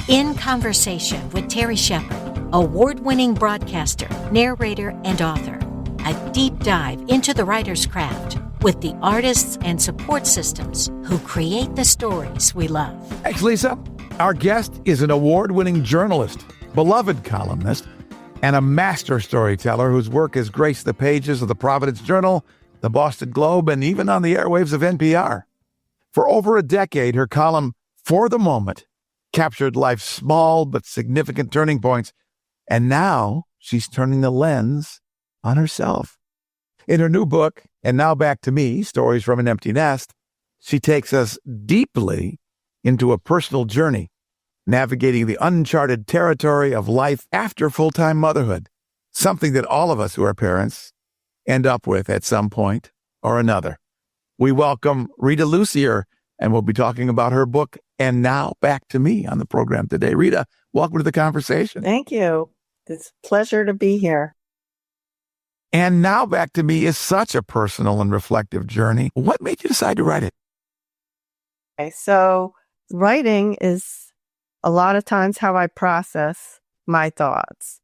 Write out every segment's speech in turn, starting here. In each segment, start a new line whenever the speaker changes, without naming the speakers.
In Conversation with Terry Shepard, award-winning broadcaster, narrator, and author. A deep dive into the writer's craft with the artists and support systems who create the stories we love.
Thanks, Lisa. Our guest is an award-winning journalist, beloved columnist, and a master storyteller whose work has graced the pages of the Providence Journal, the Boston Globe, and even on the airwaves of NPR. For over a decade, her column, For the Moment, captured life's small but significant turning points, and now she's turning the lens on herself. In her new book, And Now Back to Me, Stories from an Empty Nest, she takes us deeply into a personal journey, navigating the uncharted territory of life after full-time motherhood, something that all of us who are parents end up with at some point or another. We welcome Rita Lussier, and we'll be talking about her book, And Now Back to Me, on the program today. Rita, welcome to the conversation.
Thank you. It's a pleasure to be here.
And Now Back to Me is such a personal and reflective journey. What made you decide to write it?
Okay, so writing is a lot of times how I process my thoughts.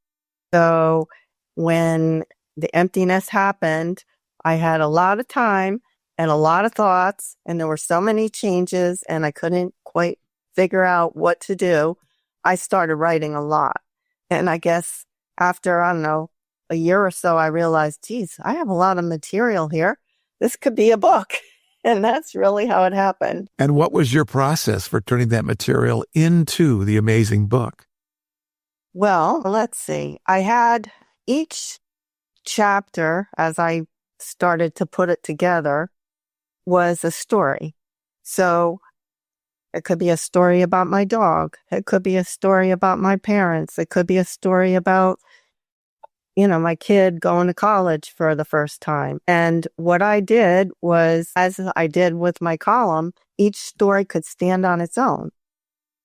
So when the emptiness happened, I had a lot of time and a lot of thoughts, and there were so many changes, and I couldn't quite figure out what to do. I started writing a lot. And I guess after, I don't know, a year or so, I realized, geez, I have a lot of material here. This could be a book. And that's really how it happened.
And what was your process for turning that material into the amazing book?
Well, let's see. I had each chapter, as I started to put it together, was a story. So it could be a story about my dog. It could be a story about my parents. It could be a story about, my kid going to college for the first time. And what I did was, as I did with my column, each story could stand on its own.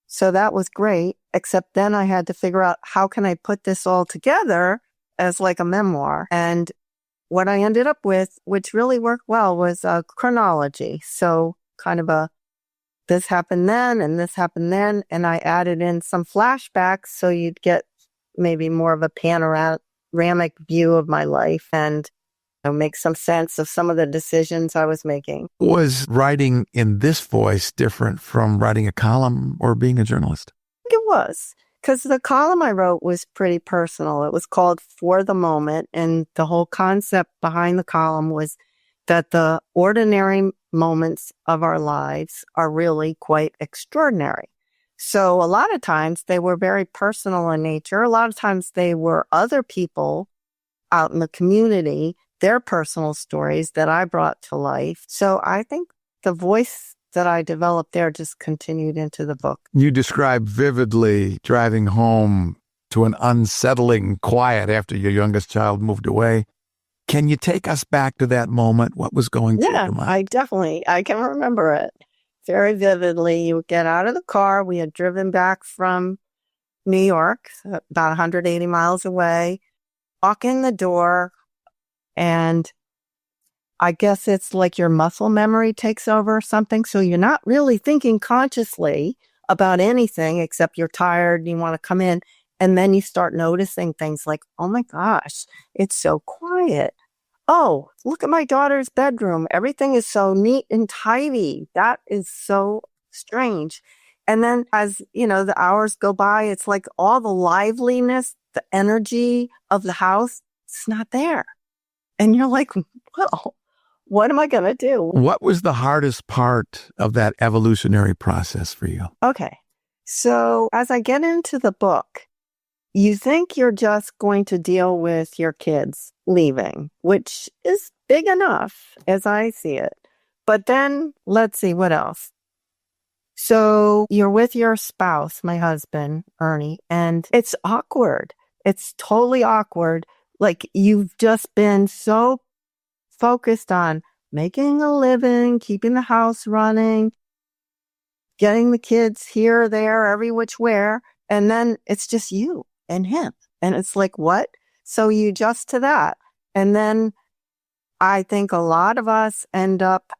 So that was great, except then I had to figure out how can I put this all together as like a memoir. And what I ended up with, which really worked well, was a chronology. So kind of this happened then and this happened then. And I added in some flashbacks so you'd get maybe more of a panoramic view of my life and make some sense of some of the decisions I was making.
Was writing in this voice different from writing a column or being a journalist?
I think it was, because the column I wrote was pretty personal. It was called For the Moment, and the whole concept behind the column was that the ordinary moments of our lives are really quite extraordinary. So a lot of times they were very personal in nature. A lot of times they were other people out in the community, their personal stories that I brought to life. So I think the voice that I developed there just continued into the book.
You describe vividly driving home to an unsettling quiet after your youngest child moved away. Can you take us back to that moment? What was going through your mind?
I can remember it very vividly. You would get out of the car. We had driven back from New York, about 180 miles away, walk in the door, and I guess it's like your muscle memory takes over or something. So you're not really thinking consciously about anything except you're tired and you want to come in. And then you start noticing things like, oh my gosh, it's so quiet. Oh, look at my daughter's bedroom. Everything is so neat and tidy. That is so strange. And then as, the hours go by, it's like all the liveliness, the energy of the house, it's not there. And you're like, well, what am I going to do?
What was the hardest part of that evolutionary process for you?
Okay. So as I get into the book, you think you're just going to deal with your kids leaving, which is big enough as I see it. But then let's see what else. So you're with your spouse, my husband, Ernie, and it's awkward. It's totally awkward. Like you've just been so focused on making a living, keeping the house running, getting the kids here, there, every which where. And then it's just you and him. And it's like, what? So you adjust to that. And then I think a lot of us end up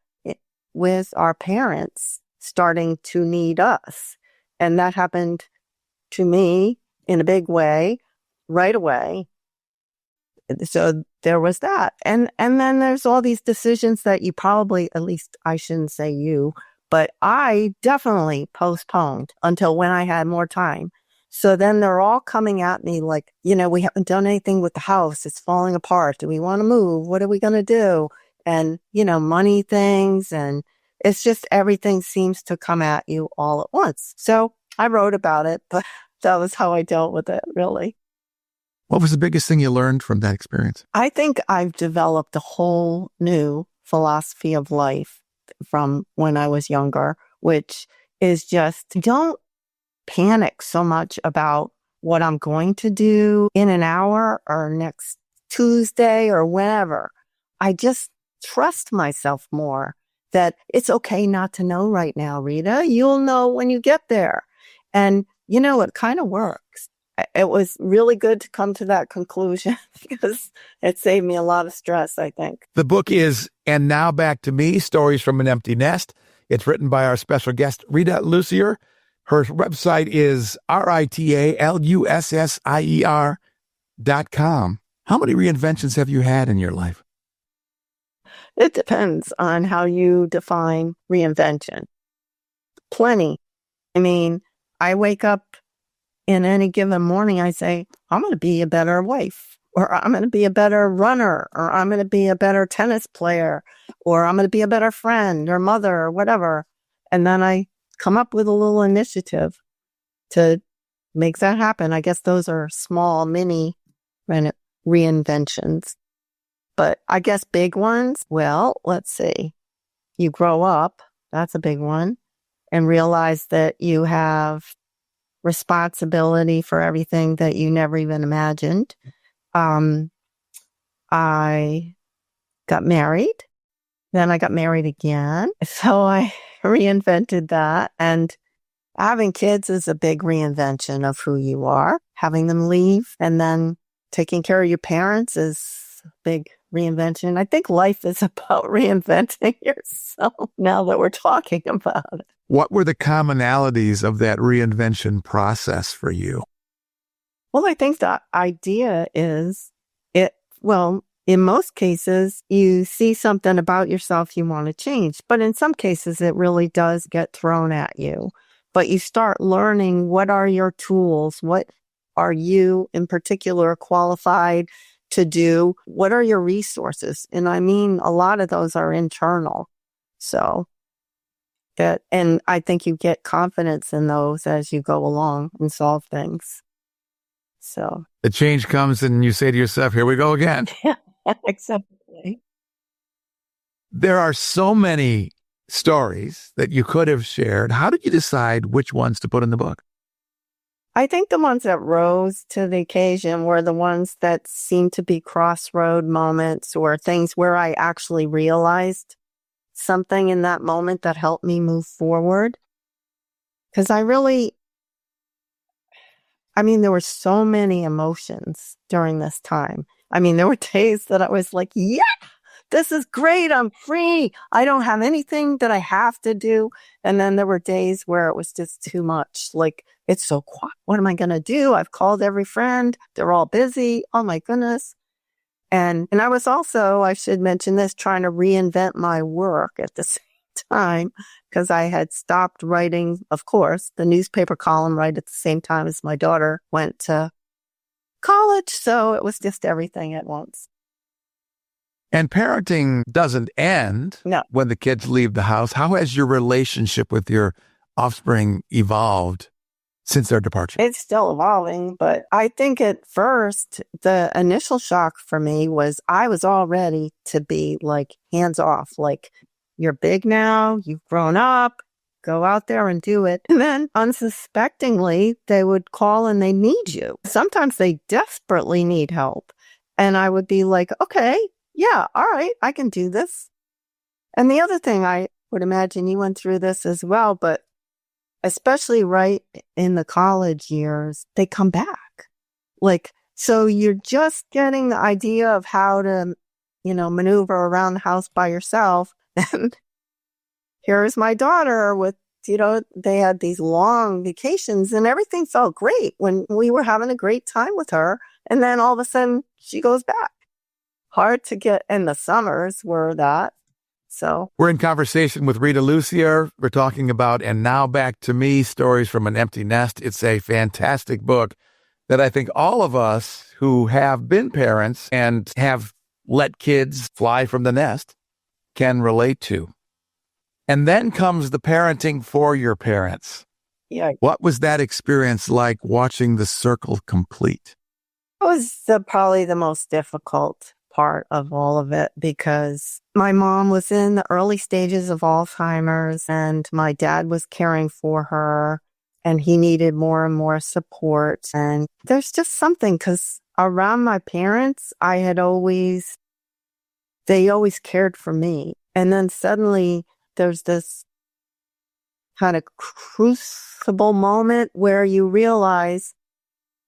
with our parents starting to need us. And that happened to me in a big way right away. So there was that. And then there's all these decisions that you probably, at least I shouldn't say you, but I definitely postponed until when I had more time. So then they're all coming at me like, we haven't done anything with the house. It's falling apart. Do we want to move? What are we going to do? And, money things. And it's just everything seems to come at you all at once. So I wrote about it, but that was how I dealt with it, really.
What was the biggest thing you learned from that experience?
I think I've developed a whole new philosophy of life from when I was younger, which is just don't panic so much about what I'm going to do in an hour or next Tuesday or whenever. I just trust myself more that it's okay not to know right now, Rita. You'll know when you get there. And, it kind of works. It was really good to come to that conclusion because it saved me a lot of stress, I think.
The book is And Now Back to Me, Stories from an Empty Nest. It's written by our special guest, Rita Lussier. Her website is RitaLussier.com. How many reinventions have you had in your life?
It depends on how you define reinvention. Plenty. I mean, I wake up in any given morning, I say, I'm going to be a better wife, or I'm going to be a better runner, or I'm going to be a better tennis player, or I'm going to be a better friend or mother or whatever. And then I come up with a little initiative to make that happen. I guess those are small, mini reinventions. But I guess big ones, well, let's see. You grow up, that's a big one, and realize that you have responsibility for everything that you never even imagined. I got married. Then I got married again. So I reinvented that. And having kids is a big reinvention of who you are. Having them leave and then taking care of your parents is a big reinvention. I think life is about reinventing yourself now that we're talking about it.
What were the commonalities of that reinvention process for you?
Well, I think the idea is in most cases, you see something about yourself you want to change. But in some cases, it really does get thrown at you. But you start learning what are your tools? What are you in particular qualified to do? What are your resources? And I mean, a lot of those are internal. So and I think you get confidence in those as you go along and solve things. So
the change comes and you say to yourself, here we go again.
Yeah, exactly.
There are so many stories that you could have shared. How did you decide which ones to put in the book?
I think the ones that rose to the occasion were the ones that seemed to be crossroad moments or things where I actually realized something in that moment that helped me move forward. Because there were so many emotions during this time. There were days that I was like, yeah, this is great. I'm free. I don't have anything that I have to do. And then there were days where it was just too much. Like, it's so quiet. What am I going to do? I've called every friend. They're all busy. Oh my goodness. And I was also, I should mention this, trying to reinvent my work at the same time because I had stopped writing, of course, the newspaper column right at the same time as my daughter went to college. So it was just everything at once.
And parenting doesn't end when the kids leave the house. How has your relationship with your offspring evolved since their departure?
It's still evolving, but I think at first, the initial shock for me was I was all ready to be like hands off, like you're big now, you've grown up, go out there and do it. And then unsuspectingly, they would call and they need you. Sometimes they desperately need help. And I would be like, okay, yeah, all right, I can do this. And the other thing, I would imagine you went through this as well, but especially right in the college years, they come back. Like, so you're just getting the idea of how to, maneuver around the house by yourself. And here's my daughter with They had these long vacations and everything felt great when we were having a great time with her. And then all of a sudden she goes back. Hard to get in the summers were that. So
We're in conversation with Rita Lussier. We're talking about And Now Back to Me, Stories from an Empty Nest. It's a fantastic book that I think all of us who have been parents and have let kids fly from the nest can relate to. And then comes the parenting for your parents.
yeah,
What was that experience like watching the circle complete?
it was probably the most difficult part of all of it because my mom was in the early stages of Alzheimer's and my dad was caring for her and he needed more and more support. And there's just something because around my parents, they always cared for me. And then suddenly there's this kind of crucible moment where you realize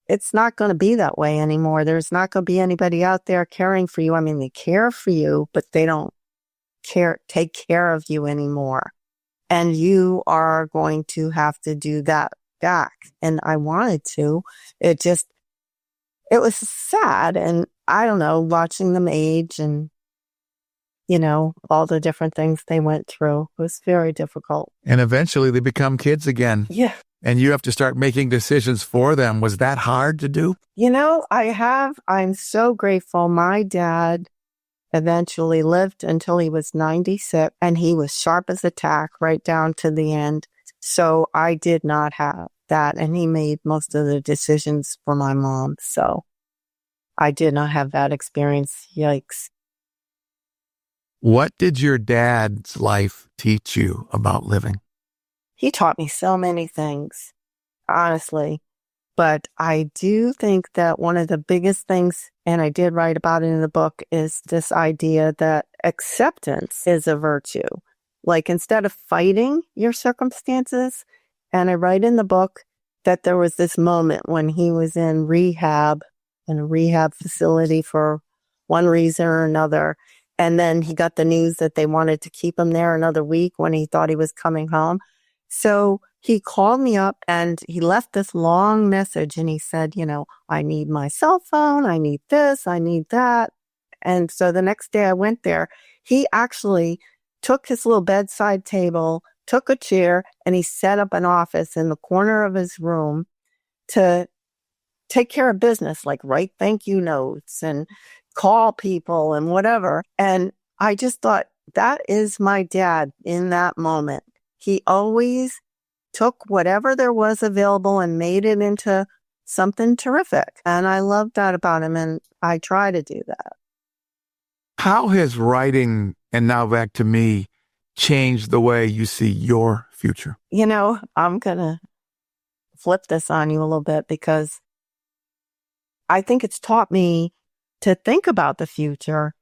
it's not going to be that way anymore. There's not going to be anybody out there caring for you. I mean, they care for you, but they don't take care of you anymore. And you are going to have to do that back. And I wanted to. It was sad. And I don't know, watching them age and all the different things they went through. It was very difficult.
And eventually they become kids again.
Yeah.
And you have to start making decisions for them. Was that hard to do?
I'm so grateful. My dad eventually lived until he was 96 and he was sharp as a tack right down to the end. So I did not have that. And he made most of the decisions for my mom. So I did not have that experience. Yikes.
What did your dad's life teach you about living?
He taught me so many things, honestly. But I do think that one of the biggest things, and I did write about it in the book, is this idea that acceptance is a virtue. Like instead of fighting your circumstances, and I write in the book that there was this moment when he was in a rehab facility for one reason or another. And then he got the news that they wanted to keep him there another week when he thought he was coming home. So he called me up and he left this long message and he said, I need my cell phone. I need this. I need that. And so the next day I went there. He actually took his little bedside table, took a chair, and he set up an office in the corner of his room to take care of business, like write thank you notes and call people and whatever. And I just thought, that is my dad in that moment. He always took whatever there was available and made it into something terrific. And I love that about him. And I try to do that.
How has writing And Now Back to Me changed the way you see your future?
I'm going to flip this on you a little bit because I think it's taught me to think about the future,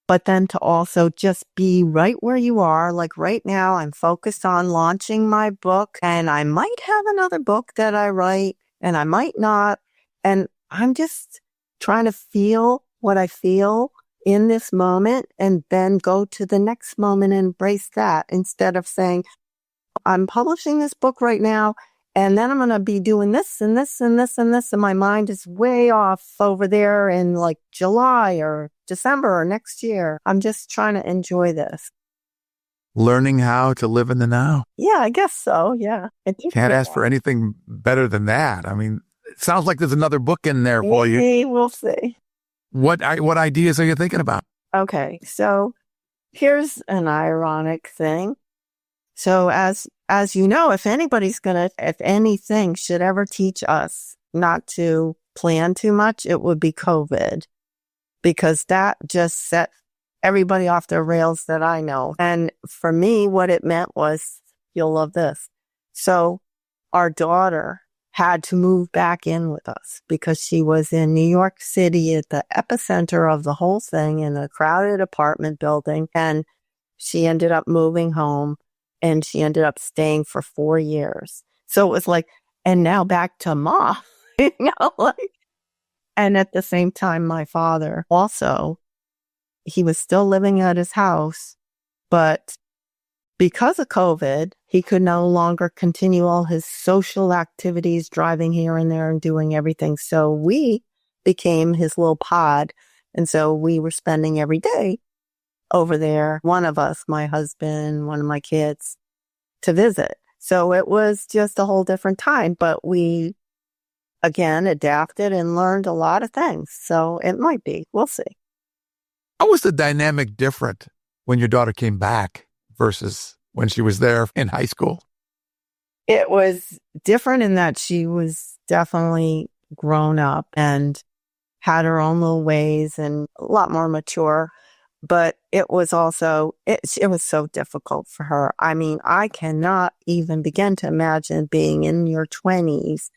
but then to also just be right where you are. Like right now, I'm focused on launching my book and I might have another book that I write and I might not. And I'm just trying to feel what I feel in this moment and then go to the next moment and embrace that instead of saying, I'm publishing this book right now and then I'm going to be doing this and this and this and this. And my mind is way off over there in like July or December or next year. I'm just trying to enjoy this.
Learning how to live in the now.
Yeah, I guess so. Yeah.
Can't ask for anything better than that. I mean, it sounds like there's another book in there for you.
Maybe we'll see.
What ideas are you thinking about?
Okay. So here's an ironic thing. So as you know, if anything should ever teach us not to plan too much, it would be COVID, because that just set everybody off their rails that I know. And for me, what it meant was, you'll love this. So our daughter had to move back in with us because she was in New York City at the epicenter of the whole thing in a crowded apartment building. And she ended up moving home. And she ended up staying for 4 years. So it was like, and now back to Ma, and at the same time, my father also, he was still living at his house, but because of COVID, he could no longer continue all his social activities, driving here and there and doing everything. So we became his little pod. And so we were spending every day over there, one of us, my husband, one of my kids, to visit. So it was just a whole different time, but we, again, adapted and learned a lot of things. So it might be. We'll see.
How was the dynamic different when your daughter came back versus when she was there in high school?
It was different in that she was definitely grown up and had her own little ways and a lot more mature. But it was also, it was so difficult for her. I mean, I cannot even begin to imagine being in your 20s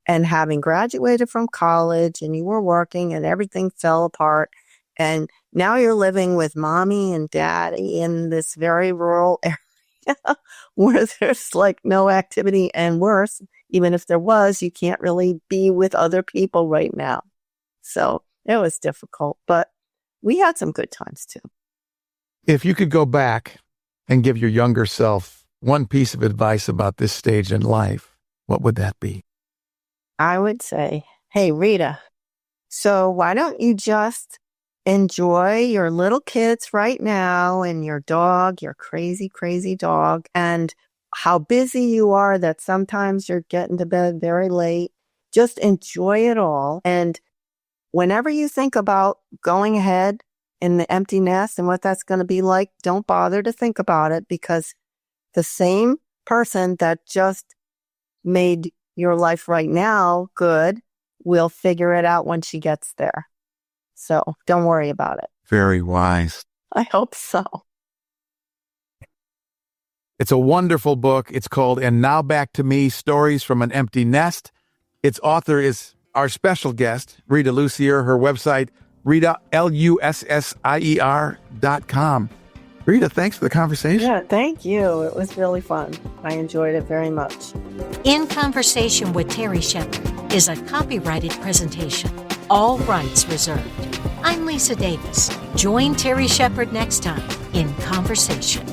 and having graduated from college and you were working and everything fell apart. And now you're living with mommy and daddy in this very rural area where there's like no activity, and worse, even if there was, you can't really be with other people right now. So it was difficult, but we had some good times too.
If you could go back and give your younger self one piece of advice about this stage in life, what would that be?
I would say, hey, Rita, so why don't you just enjoy your little kids right now and your dog, your crazy, crazy dog, and how busy you are that sometimes you're getting to bed very late. Just enjoy it all. And whenever you think about going ahead in the empty nest and what that's going to be like, don't bother to think about it, because the same person that just made your life right now good will figure it out when she gets there. So don't worry about it.
Very wise.
I hope so.
It's a wonderful book. It's called And Now Back to Me, Stories from an Empty Nest. Its author is our special guest, Rita Lussier. Her website, Rita, Lussier.com. Rita, thanks for the conversation.
Yeah, thank you. It was really fun. I enjoyed it very much.
In Conversation with Terry Shepard is a copyrighted presentation. All rights reserved. I'm Lisa Davis. Join Terry Shepard next time in Conversation.